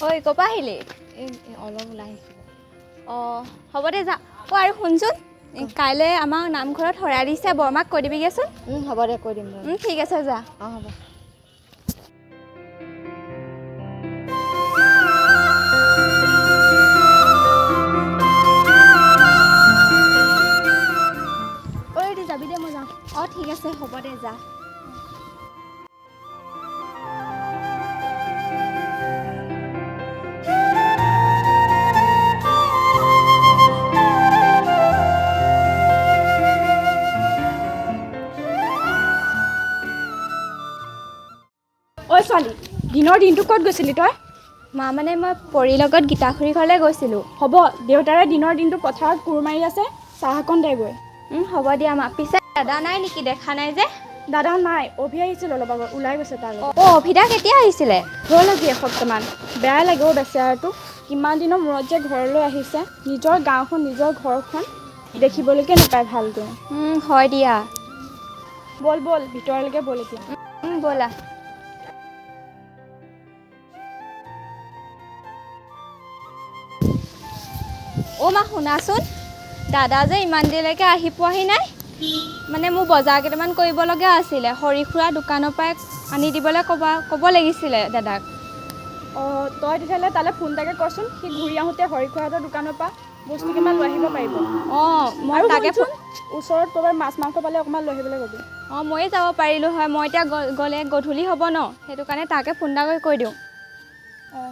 ঐ ক'পা আহিলি? অলপ ওলাই আহিছোঁ। হ'ব দে যা। আৰু শুনচোন, কাইলৈ আমাৰ নামঘৰত শৰাই দিছে, বৰমাক কৈ দিবিগেচোন। হ'ব দে কৈ দিম। ঠিক আছে যা। হ'ব। যাবি দে, মই যাওঁ। ঠিক আছে হ'ব দে যা। ঐ ছোৱালী, দিনৰ দিনটো ক'ত গৈছিলি তই? মা মানে মই পৰীৰ লগত গীতাখুৰীৰ ঘৰলৈ গৈছিলোঁ। হ'ব, দেউতাৰে দিনৰ দিনটো পথাৰত কোৰ মাৰি আছে, চাহ অকণ দেগৈ। হ'ব দিয়া মা। পিছে দাদা নাই নেকি? দেখা নাই যে। দাদা নাই, অভি আহিছিল অলপ আগত, ওলাই গৈছে তাৰ লগত। অভিদা কেতিয়া আহিছিলে? হ'ল আজি এসপ্তাহমান। বেয়া লাগে বেচেৰাটো, কিমান দিনৰ মূৰত যে ঘৰলৈ আহিছে। নিজৰ গাঁওখন, নিজৰ ঘৰখন দেখিবলৈকে নাপায় ভালকৈ। হয় দিয়া। ব'ল ব'ল, ভিতৰলৈকে ব'ল এতিয়া। ব'লা। মা শুনাচোন, দাদা যে ইমান দেৰিলৈকে আহি পোৱাহি নাই। মানে মোৰ বজাৰ কেইটামান কৰিবলগীয়া আছিলে, হৰি খুৰা দোকানৰ পৰাই আনি দিবলৈ ক'ব লাগিছিলে দাদাক। তই তেতিয়াহ'লে তালৈ ফোন এটাকে কৰচোন, সি ঘূৰি আহোঁতে হৰি খুৰাহঁতৰ দোকানৰ পৰা বস্তু কিমান লৈ আহিব পাৰিব। মই তাকে ওচৰত ক'ৰবাত মাছ মাংস পালে অকণমান লৈ আহিবলৈ ক'বি। ময়ে যাব পাৰিলোঁ হয়, মই এতিয়া গ'লে গধূলি হ'ব ন, সেইটো কাৰণে তাকে ফোন এটা কৰি কৈ দিওঁ।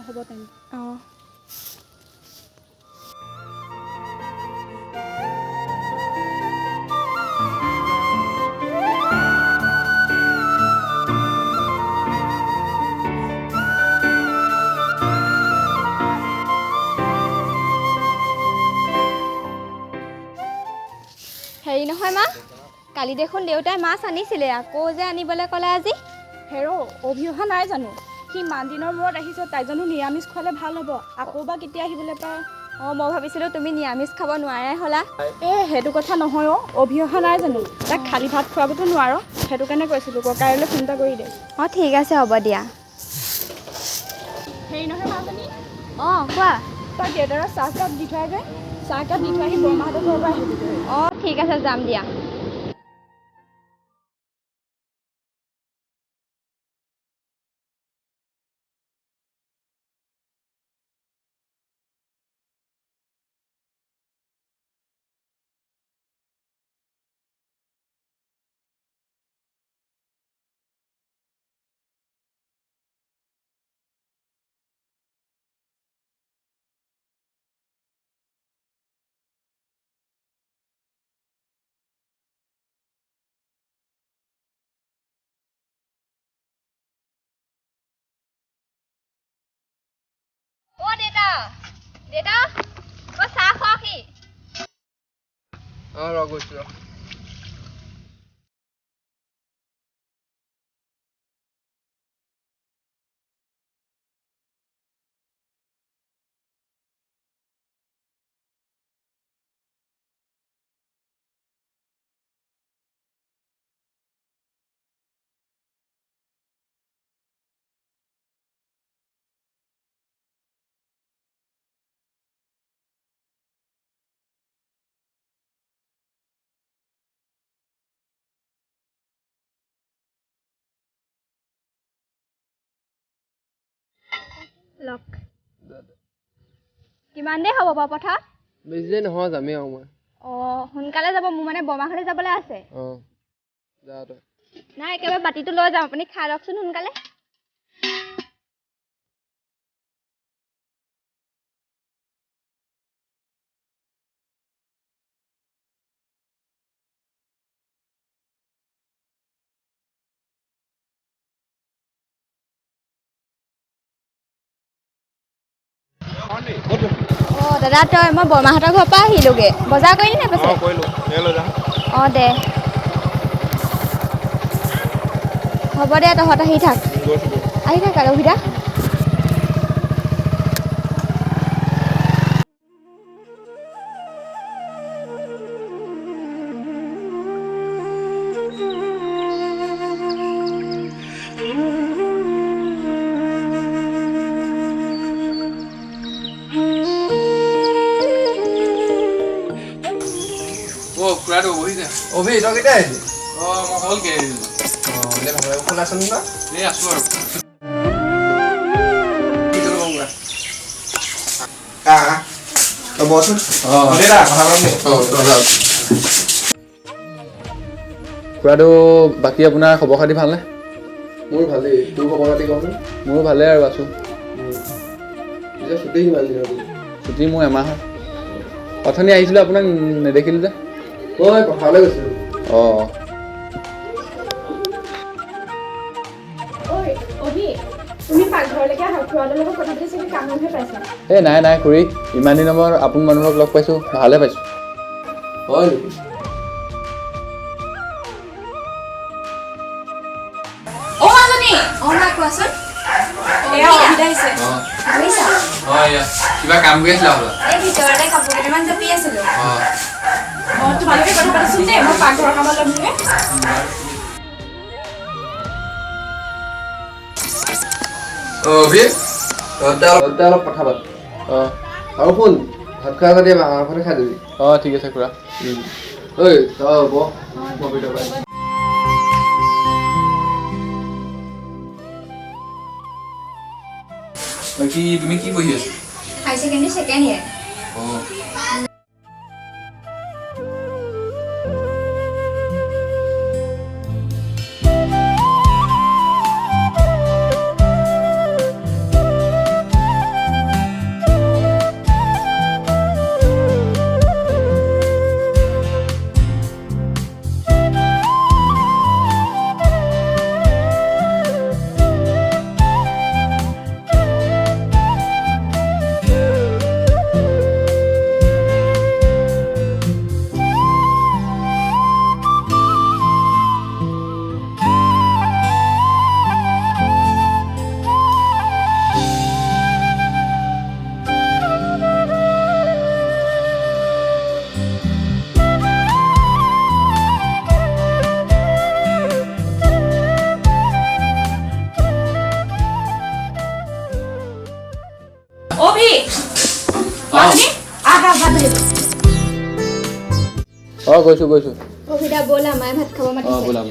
হ'ব তেন্তে। হেৰি নহয় মা, কালি দেখোন দেউতাই মাছ আনিছিলে, আকৌ যে আনিবলৈ ক'লে আজি। অভি অহা নাই জানো? সি ইমান দিনৰ মূৰত আহিছে, তাই জানো নিৰামিষ খোৱালে ভাল হ'ব? আকৌ বা কেতিয়া আহিবলৈ পায়। মই ভাবিছিলোঁ তুমি নিৰামিষ খাব নোৱাৰাই হ'লা। সেইটো কথা নহয় অভি অহা নাই জানো? তাক খালী ভাত খোৱাবতো নোৱাৰ, সেইটো কাৰণে কৈছিলোঁ। ককাইলৈ ফোন এটা কৰি দে। ঠিক আছে হ'ব দিয়া। হেৰি নহয় মাজনী, কোৱা। তই দেউতাৰক চাহকাপ দি থৈ গৈ, চাহকাপ দি থৈ আহি বৰমাহঁতৰ ঘৰৰ পৰা আহিবি। ঠিক আছে যাম দিয়া। দেউতা চাহ খোৱাহি। গৈছোঁ। কিমান দেৰি হ'ব বাৰু পথাৰত? বেছি দেৰি নহয়, যামেই আৰু মই। সোনকালে যাব, মোৰ মানে বৰমাঘৰলৈ যাবলৈ আছে। যা তই। নাই, একেবাৰে বাতিটো লৈ যাম, আপুনি খাই লওকচোন সোনকালে। দাদা মই বৰমাহঁতৰ ঘৰৰ পৰা আহিলোগে। বজাৰ কৰিলি নাই পাছে? দে হ'ব দে, তহঁত আহি থাক আৰু অভিদা। খুৰাটো বহিছে অভি তই কেতিয়া আহিলি অঁ মই হ'ল কেইদিন এতিয়া ভালে খোলা আছ না এই আছোঁ আৰু বচোন খুৰাটো বাকী আপোনাৰ খবৰ খাতি ভালনে মোৰ ভালেই তোৰ খবৰ খাতি কচোন মোৰো ভালেই আৰু আছোঁ এতিয়া ছুটি কিমান দিনৰ ছুটি মোৰ এমাহৰ অথনি আহিছিলোঁ আপোনাক নেদেখিলোঁ যে মই পথাৰলৈ গৈছিলোঁ অঁ ঐ অভি তুমি পাকঘৰলৈকে আহা খুৰাটোৰ লগত কথা পাতি চাগে কামহে পাইছা এই নাই খুৰী ইমান দিনৰ মূৰত আপোন মানুহক লগ পাইছোঁ ভালে পাইছোঁ হয় নেকি অ' মাজনী অ' মা কোৱাচোন এয়া অভিদা আহিছে বুজিছা অঁ এয়া কিবা কাম কৰি আছিলা হ'লা এই ভিতৰতে কাপোৰ কেইটামান জাপি আছিলোঁ অঁ অঁ তোমালোকে কথা পাতিছোন দেই মই পাকঘৰৰ কামত ল'মগৈ অভি তই অলপ কথা পাত অঁ আৰু শুন ভাত খোৱাৰ আগতে আমাৰ ঘৰতে খাই দিবি অঁ ঠিক আছে খুৰা ঐ তই হ'ব মই ভিতৰত পাই বাকী তুমি কি পঢ়ি আছা হাই ছেকেণ্ডেৰী ছেকেণ্ড ইয়েৰ অঁ অভি মাজনী আহা ভাত আহিব অঁ গৈছোঁ অভিদা ব'ল আমাৰে ভাত খাব অঁ মাতিছে বোলা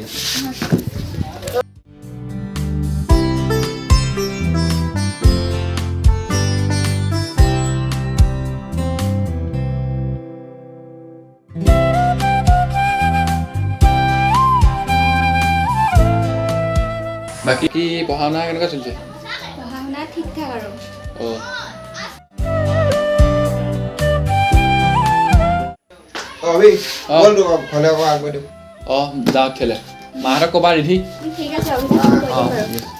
বাকী কি পঢ়া শুনা কেনেকুৱা চলিছে পঢ়া শুনা ঠিক ঠাক আৰু অঁ অভি অঁ। ব'ল তোক ঘৰলৈ আকৌ আগবাঢ়ি দিওঁ অঁ যাওঁ খেলে মাহঁতক ক'বা ৰিধি ঠিক আছে অভিদা অঁ ঠিক আছে